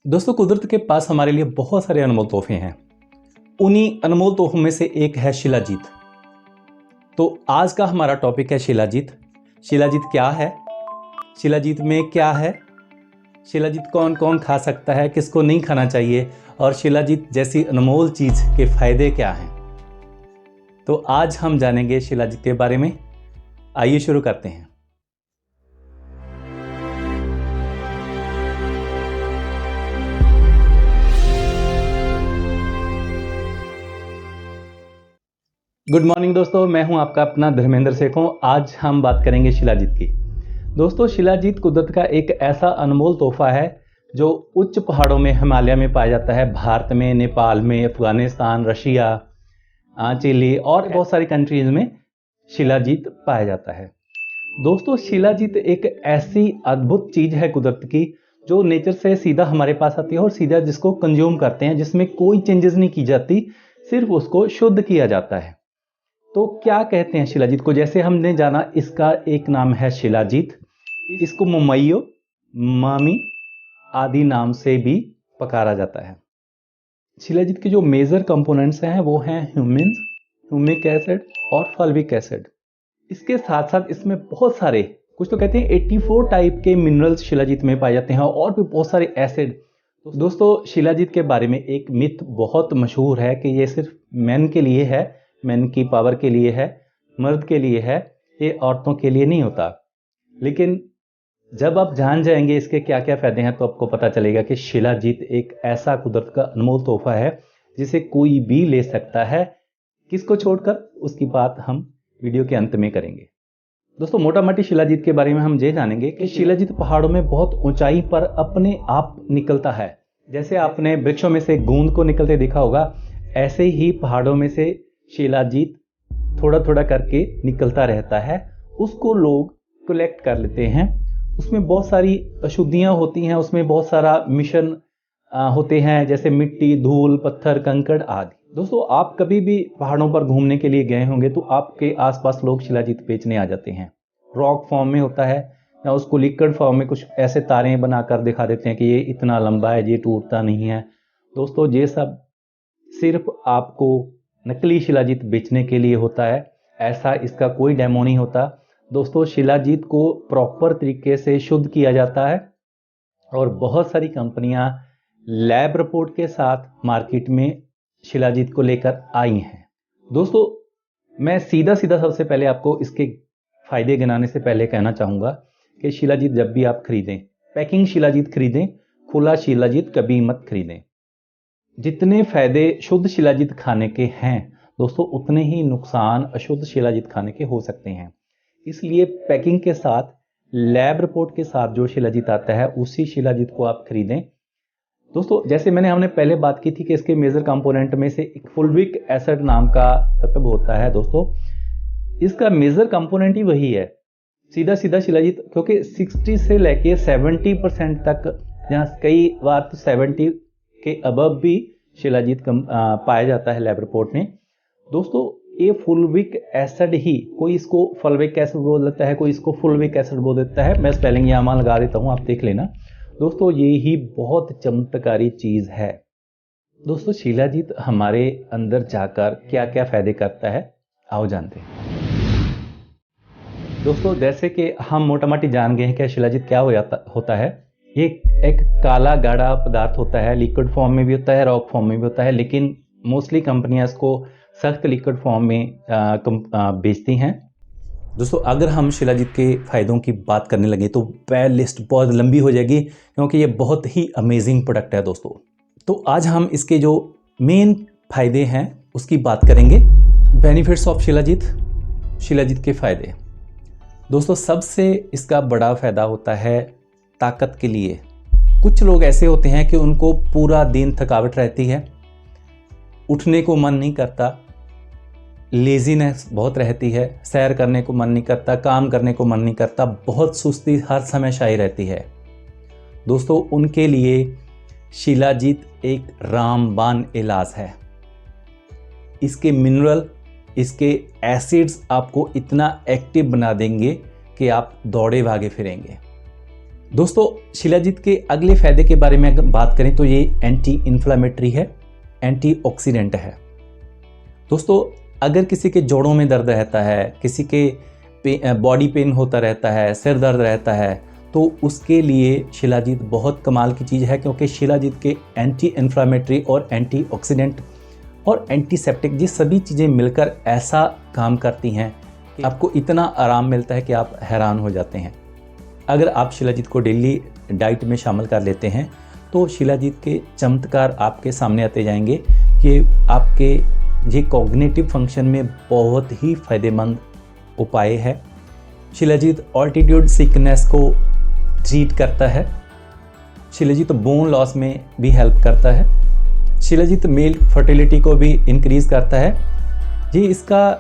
दोस्तों, कुदरत के पास हमारे लिए बहुत सारे अनमोल तोहफे हैं। उन्हीं अनमोल तोहफों में से एक है शिलाजीत। तो आज का हमारा टॉपिक है शिलाजीत। शिलाजीत क्या है, शिलाजीत में क्या है, शिलाजीत कौन कौन खा सकता है, किसको नहीं खाना चाहिए, और शिलाजीत जैसी अनमोल चीज़ के फायदे क्या हैं। तो आज हम जानेंगे शिलाजीत के बारे में। आइए शुरू करते हैं। गुड मॉर्निंग दोस्तों, मैं हूं आपका अपना धर्मेंद्र सेखों। आज हम बात करेंगे शिलाजीत की। दोस्तों, शिलाजीत कुदरत का एक ऐसा अनमोल तोहफा है जो उच्च पहाड़ों में, हिमालय में पाया जाता है। भारत में, नेपाल में, अफगानिस्तान, रशिया, चिली और बहुत सारी कंट्रीज में शिलाजीत पाया जाता है। दोस्तों, शिलाजीत एक ऐसी अद्भुत चीज है कुदरत की जो नेचर से सीधा हमारे पास आती है और सीधा जिसको कंज्यूम करते हैं, जिसमें कोई चेंजेस नहीं की जाती, सिर्फ उसको शुद्ध किया जाता है। तो क्या कहते हैं शिलाजीत को? जैसे हमने जाना, इसका एक नाम है शिलाजीत। इसको मुमैयो, मामी आदि नाम से भी पुकारा जाता है। शिलाजीत के जो मेजर कंपोनेंट्स हैं वो हैं ह्यूमिन, ह्यूमिक एसिड और फल्विक एसिड। इसके साथ साथ इसमें बहुत सारे, कुछ तो कहते हैं 84 टाइप के मिनरल्स शिलाजीत में पाए जाते हैं और भी बहुत सारे एसिड। दोस्तों, शिलाजीत के बारे में एक मिथ बहुत मशहूर है कि ये सिर्फ मेन के लिए है, मेन की पावर के लिए है, मर्द के लिए है, ये औरतों के लिए नहीं होता। लेकिन जब आप जान जाएंगे इसके क्या क्या फायदे हैं तो आपको पता चलेगा कि शिलाजीत एक ऐसा कुदरत का अनमोल तोहफा है जिसे कोई भी ले सकता है। किसको छोड़कर, उसकी बात हम वीडियो के अंत में करेंगे। दोस्तों, मोटा मोटी शिलाजीत के बारे में हम ये जानेंगे कि शिलाजीत पहाड़ों में बहुत ऊंचाई पर अपने आप निकलता है। जैसे आपने वृक्षों में से गूंद को निकलते देखा होगा, ऐसे ही पहाड़ों में से शिलाजीत थोड़ा थोड़ा करके निकलता रहता है। उसको लोग कलेक्ट कर लेते हैं। उसमें बहुत सारी अशुद्धियां होती हैं, उसमें बहुत सारा मिशन होते हैं, जैसे मिट्टी, धूल, पत्थर, कंकड़ आदि। दोस्तों, आप कभी भी पहाड़ों पर घूमने के लिए गए होंगे तो आपके आसपास लोग शिलाजीत बेचने आ जाते हैं। रॉक फॉर्म में होता है या उसको लिक्विड फॉर्म में कुछ ऐसे तारें बनाकर दिखा देते हैं कि ये इतना लंबा है, ये टूटता नहीं है। दोस्तों, ये सब सिर्फ आपको नकली शिलाजीत बेचने के लिए होता है। ऐसा इसका कोई डेमो नहीं होता। दोस्तों, शिलाजीत को प्रॉपर तरीके से शुद्ध किया जाता है और बहुत सारी कंपनियां लैब रिपोर्ट के साथ मार्केट में शिलाजीत को लेकर आई हैं। दोस्तों, मैं सीधा सीधा सबसे पहले आपको इसके फायदे गिनाने से पहले कहना चाहूंगा कि शिलाजीत जब भी आप खरीदें, पैकिंग शिलाजीत खरीदें, खुला शिलाजीत कभी मत खरीदें। जितने फायदे शुद्ध शिलाजीत खाने के हैं दोस्तों, उतने ही नुकसान अशुद्ध शिलाजीत खाने के हो सकते हैं। इसलिए पैकिंग के साथ, लैब रिपोर्ट के साथ जो शिलाजीत आता है उसी शिलाजीत को आप खरीदें। दोस्तों, जैसे हमने पहले बात की थी कि इसके मेजर कंपोनेंट में से एक फुल्विक एसिड नाम का तत्व होता है। दोस्तों, इसका मेजर कंपोनेंट ही वही है। सीधा सीधा शिलाजीत, क्योंकि 60 से लेके 70% तक, जहां कई बार तो 70 के अबव भी शिलाजीत पाया जाता है लैब रिपोर्ट में। दोस्तों, ये फुल्विक एसिड ही, कोई इसको फल्विक एसिड बोल देता है, कोई इसको फुल्विक एसिड बोल देता है। मैं स्पेलिंग यहाँ लगा देता हूँ, आप देख लेना। दोस्तों, ये ही बहुत चमत्कारी चीज है। दोस्तों, शिलाजीत हमारे अंदर जाकर क्या क्या फायदे करता है, आओ जानते हैं। दोस्तों, जैसे कि हम मोटा मोटी जान गए हैं कि शिलाजीत क्या होता है। ये एक काला गाढ़ा पदार्थ होता है, लिक्विड फॉर्म में भी होता है, रॉक फॉर्म में भी होता है, लेकिन मोस्टली कंपनियां इसको सख्त लिक्विड फॉर्म में बेचती हैं। दोस्तों, अगर हम शिलाजीत के फ़ायदों की बात करने लगे तो लिस्ट बहुत लंबी हो जाएगी, क्योंकि ये बहुत ही अमेजिंग प्रोडक्ट है दोस्तों। तो आज हम इसके जो मेन फ़ायदे हैं उसकी बात करेंगे। बेनिफिट्स ऑफ शिलाजीत, शिलाजीत के फ़ायदे। दोस्तों, सबसे इसका बड़ा फ़ायदा होता है ताकत के लिए। कुछ लोग ऐसे होते हैं कि उनको पूरा दिन थकावट रहती है, उठने को मन नहीं करता, लेजीनेस बहुत रहती है, सैर करने को मन नहीं करता, काम करने को मन नहीं करता, बहुत सुस्ती हर समय छाई रहती है। दोस्तों, उनके लिए शिलाजीत एक रामबाण इलाज है। इसके मिनरल, इसके एसिड्स आपको इतना एक्टिव बना देंगे कि आप दौड़े भागे फिरेंगे। दोस्तों शिलाजीत के अगले फायदे के बारे में अगर बात करें तो ये एंटी इन्फ्लामेटरी है, एंटीऑक्सीडेंट है। दोस्तों अगर किसी के जोड़ों में दर्द रहता है, किसी के बॉडी पेन होता रहता है, सिर दर्द रहता है, तो उसके लिए शिलाजीत बहुत कमाल की चीज़ है, क्योंकि शिलाजीत के एंटी इन्फ्लामेटरी और एंटीऑक्सीडेंट और एंटीसेप्टिक ये सभी चीज़ें मिलकर ऐसा काम करती हैं कि आपको इतना आराम मिलता है कि आप हैरान हो जाते हैं। अगर आप शिलाजीत को डेली डाइट में शामिल कर लेते हैं तो शिलाजीत के चमत्कार आपके सामने आते जाएंगे कि आपके ये कॉग्निटिव फंक्शन में बहुत ही फ़ायदेमंद उपाय है। शिलाजीत ऑल्टीट्यूड सिकनेस को ट्रीट करता है। शिलाजीत बोन लॉस में भी हेल्प करता है। शिलाजीत मेल फर्टिलिटी को भी इंक्रीज़ करता है। ये इसका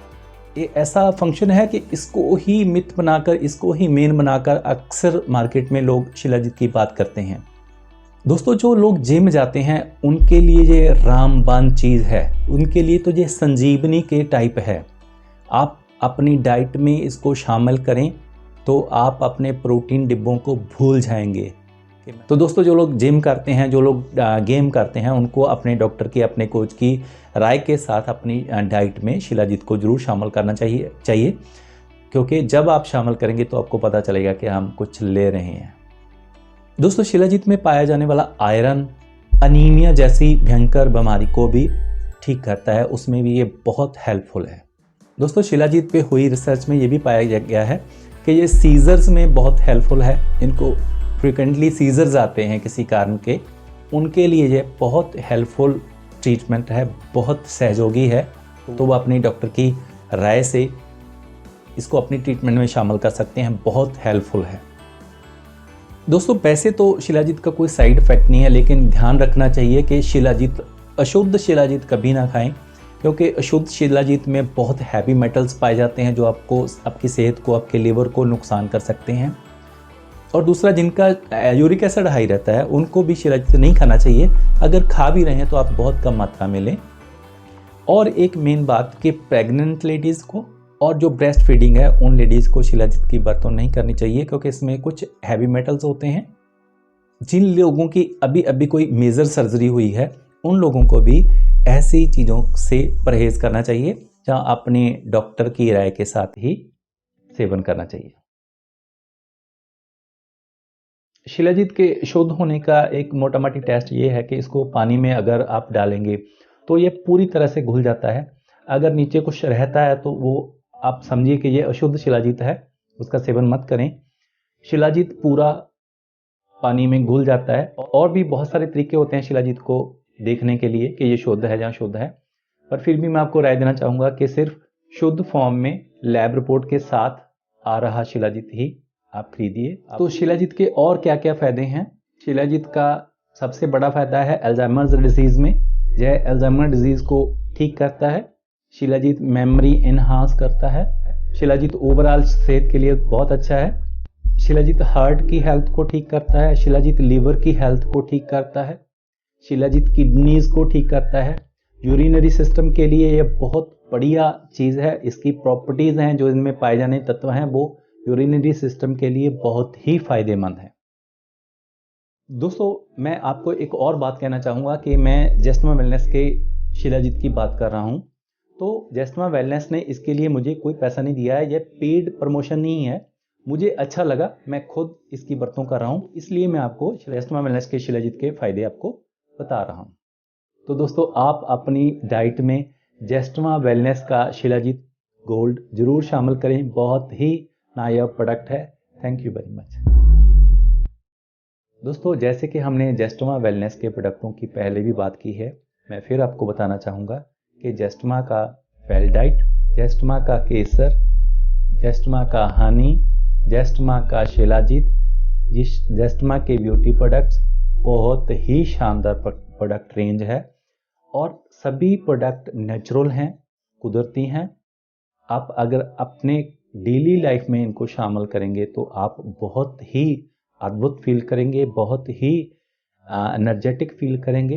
ऐसा फंक्शन है कि इसको ही मिथ बनाकर, इसको ही मेन बनाकर अक्सर मार्केट में लोग शिलाजीत की बात करते हैं। दोस्तों जो लोग जिम जाते हैं उनके लिए ये रामबाण चीज़ है, उनके लिए तो ये संजीवनी के टाइप है। आप अपनी डाइट में इसको शामिल करें तो आप अपने प्रोटीन डिब्बों को भूल जाएंगे। तो दोस्तों जो लोग जिम करते हैं, जो लोग गेम करते हैं, उनको अपने डॉक्टर की, अपने कोच की राय के साथ अपनी डाइट में शिलाजीत को ज़रूर शामिल करना चाहिए, क्योंकि जब आप शामिल करेंगे तो आपको पता चलेगा कि हम कुछ ले रहे हैं। दोस्तों शिलाजीत में पाया जाने वाला आयरन अनीमिया जैसी भयंकर बीमारी को भी ठीक करता है, उसमें भी ये बहुत हेल्पफुल है। दोस्तों शिलाजीत पे हुई रिसर्च में ये भी पाया गया है कि ये सीजर्स में बहुत हेल्पफुल है। इनको फ्रिक्वेंटली सीजर्स आते हैं किसी कारण के, उनके लिए ये बहुत हेल्पफुल ट्रीटमेंट है, बहुत सहयोगी है। तो वो अपनी डॉक्टर की राय से इसको अपनी ट्रीटमेंट में शामिल कर सकते हैं, बहुत हेल्पफुल है। दोस्तों वैसे तो शिलाजीत का कोई साइड इफ़ेक्ट नहीं है, लेकिन ध्यान रखना चाहिए कि अशुद्ध शिलाजीत कभी ना खाएं, क्योंकि अशुद्ध शिलाजीत में बहुत हैवी मेटल्स पाए जाते हैं जो आपकी सेहत को, आपके लिवर को नुकसान कर सकते हैं। और दूसरा, जिनका यूरिक एसिड हाई रहता है उनको भी शिलाजीत नहीं खाना चाहिए। अगर खा भी रहे हैं तो आप बहुत कम मात्रा में लें। और एक मेन बात कि प्रेग्नेंट लेडीज़ को और जो ब्रेस्ट फीडिंग है उन लेडीज़ को शिलाजीत की बर्तन नहीं करनी चाहिए, क्योंकि इसमें कुछ हैवी मेटल्स होते हैं। जिन लोगों की अभी कोई मेजर सर्जरी हुई है उन लोगों को भी ऐसी चीज़ों से परहेज़ करना चाहिए, जहाँ अपने डॉक्टर की राय के साथ ही सेवन करना चाहिए। शिलाजीत के शुद्ध होने का एक मोटा मोटी टेस्ट ये है कि इसको पानी में अगर आप डालेंगे तो ये पूरी तरह से घुल जाता है। अगर नीचे कुछ रहता है तो वो आप समझिए कि ये अशुद्ध शिलाजीत है, उसका सेवन मत करें। शिलाजीत पूरा पानी में घुल जाता है। और भी बहुत सारे तरीके होते हैं शिलाजीत को देखने के लिए कि ये शुद्ध है, जहाँ शुद्ध है, पर फिर भी मैं आपको राय देना चाहूँगा कि सिर्फ शुद्ध फॉर्म में लैब रिपोर्ट के साथ आ रहा शिलाजीत ही आप खरीदिए। तो शिलाजीत के और क्या क्या फ़ायदे हैं? शिलाजीत का सबसे बड़ा फ़ायदा है अल्जाइमर्स डिजीज़ में। यह अल्जाइमर डिजीज़ को ठीक करता है। शिलाजीत मेमोरी इन्हांस करता है। शिलाजीत ओवरऑल सेहत के लिए बहुत अच्छा है। शिलाजीत हार्ट की हेल्थ को ठीक करता है। शिलाजीत लीवर की हेल्थ को ठीक करता है। शिलाजीत किडनीज को ठीक करता है। यूरिनरी सिस्टम के लिए यह बहुत बढ़िया चीज़ है। इसकी प्रॉपर्टीज़ हैं जो इनमें पाए जाने तत्व हैं वो यूरिनरी सिस्टम के लिए बहुत ही फायदेमंद है। दोस्तों मैं आपको एक और बात कहना चाहूँगा कि मैं जेस्टमा वेलनेस के शिलाजीत की बात कर रहा हूँ। तो जेस्टमा वेलनेस ने इसके लिए मुझे कोई पैसा नहीं दिया है, यह पेड प्रमोशन नहीं है। मुझे अच्छा लगा, मैं खुद इसकी बरतों कर रहा हूँ, इसलिए मैं आपको जेस्टमा वेलनेस के शिलाजीत के फायदे आपको बता रहा हूँ। तो दोस्तों आप अपनी डाइट में जेस्टमा वेलनेस का शिलाजीत गोल्ड जरूर शामिल करें, बहुत ही नायाब प्रोडक्ट है। Thank you very much. दोस्तों जैसे कि हमने जेस्टमा वेलनेस के प्रोडक्टों की पहले भी बात की है, मैं फिर आपको बताना चाहूँगा कि जेस्टमा का वेलडाइट, जेस्टमा का केसर, जेस्टमा का हनी, जेस्टमा का शिलाजीत, जेस्टमा के ब्यूटी प्रोडक्ट्स बहुत ही शानदार प्रोडक्ट रेंज है और सभी प्रोडक्ट नेचुरल हैं, कुदरती हैं। आप अगर अपने डेली लाइफ में इनको शामिल करेंगे तो आप बहुत ही अद्भुत फील करेंगे, बहुत ही एनर्जेटिक फील करेंगे।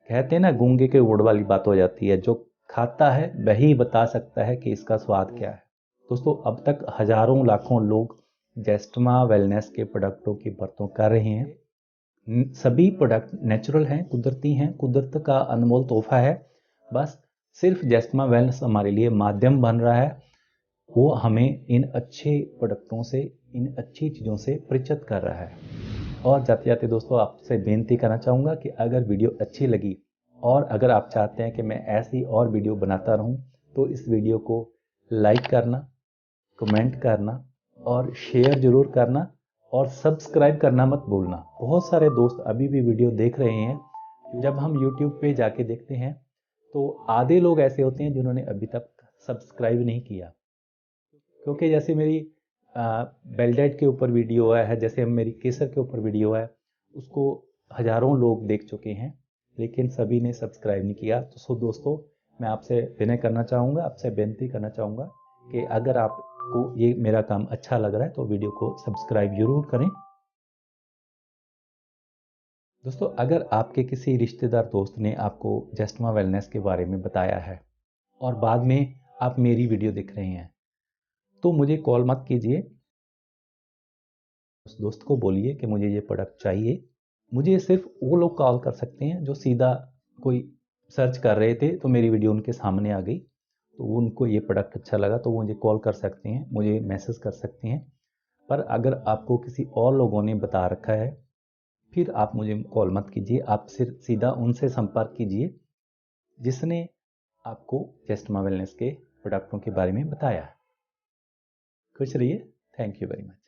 कहते हैं ना, गूंगे के गुड़ वाली बात हो जाती है, जो खाता है वही बता सकता है कि इसका स्वाद क्या है। दोस्तों अब तक हजारों लाखों लोग जेस्टमा वेलनेस के प्रोडक्टों की बरतों कर रहे हैं। सभी प्रोडक्ट नेचुरल हैं, कुदरती हैं, कुदरत का अनमोल तोहफा है। बस सिर्फ जेस्टमा वेलनेस हमारे लिए माध्यम बन रहा है, वो हमें इन अच्छे प्रोडक्टों से, इन अच्छी चीज़ों से परिचित कर रहा है। और जाते जाते दोस्तों आपसे बेनती करना चाहूँगा कि अगर वीडियो अच्छी लगी और अगर आप चाहते हैं कि मैं ऐसी और वीडियो बनाता रहूँ, तो इस वीडियो को लाइक करना, कमेंट करना और शेयर ज़रूर करना और सब्सक्राइब करना मत भूलना। बहुत सारे दोस्त अभी भी वीडियो देख रहे हैं। जब हम YouTube पे जाके देखते हैं तो आधे लोग ऐसे होते हैं जिन्होंने अभी तक सब्सक्राइब नहीं किया, क्योंकि जैसे मेरी बेलडेट के ऊपर वीडियो है, जैसे मेरी केसर के ऊपर वीडियो है, उसको हज़ारों लोग देख चुके हैं लेकिन सभी ने सब्सक्राइब नहीं किया। तो सो दोस्तों मैं आपसे विनय करना चाहूँगा, आपसे बेनती करना चाहूँगा कि अगर आपको ये मेरा काम अच्छा लग रहा है तो वीडियो को सब्सक्राइब जरूर करें। दोस्तों अगर आपके किसी रिश्तेदार दोस्त ने आपको जेस्टमा वेलनेस के बारे में बताया है और बाद में आप मेरी वीडियो देख रहे हैं, तो मुझे कॉल मत कीजिए। उस दोस्त को बोलिए कि मुझे ये प्रोडक्ट चाहिए। मुझे सिर्फ वो लोग कॉल कर सकते हैं जो सीधा कोई सर्च कर रहे थे तो मेरी वीडियो उनके सामने आ गई, तो उनको ये प्रोडक्ट अच्छा लगा तो वो मुझे कॉल कर सकते हैं, मुझे मैसेज कर सकते हैं। पर अगर आपको किसी और लोगों ने बता रखा है, फिर आप मुझे कॉल मत कीजिए, आप सिर्फ सीधा उनसे संपर्क कीजिए जिसने आपको जेस्टमा वेलनेस के प्रोडक्टों के बारे में बताया है। खुश रहिए। Thank you very much.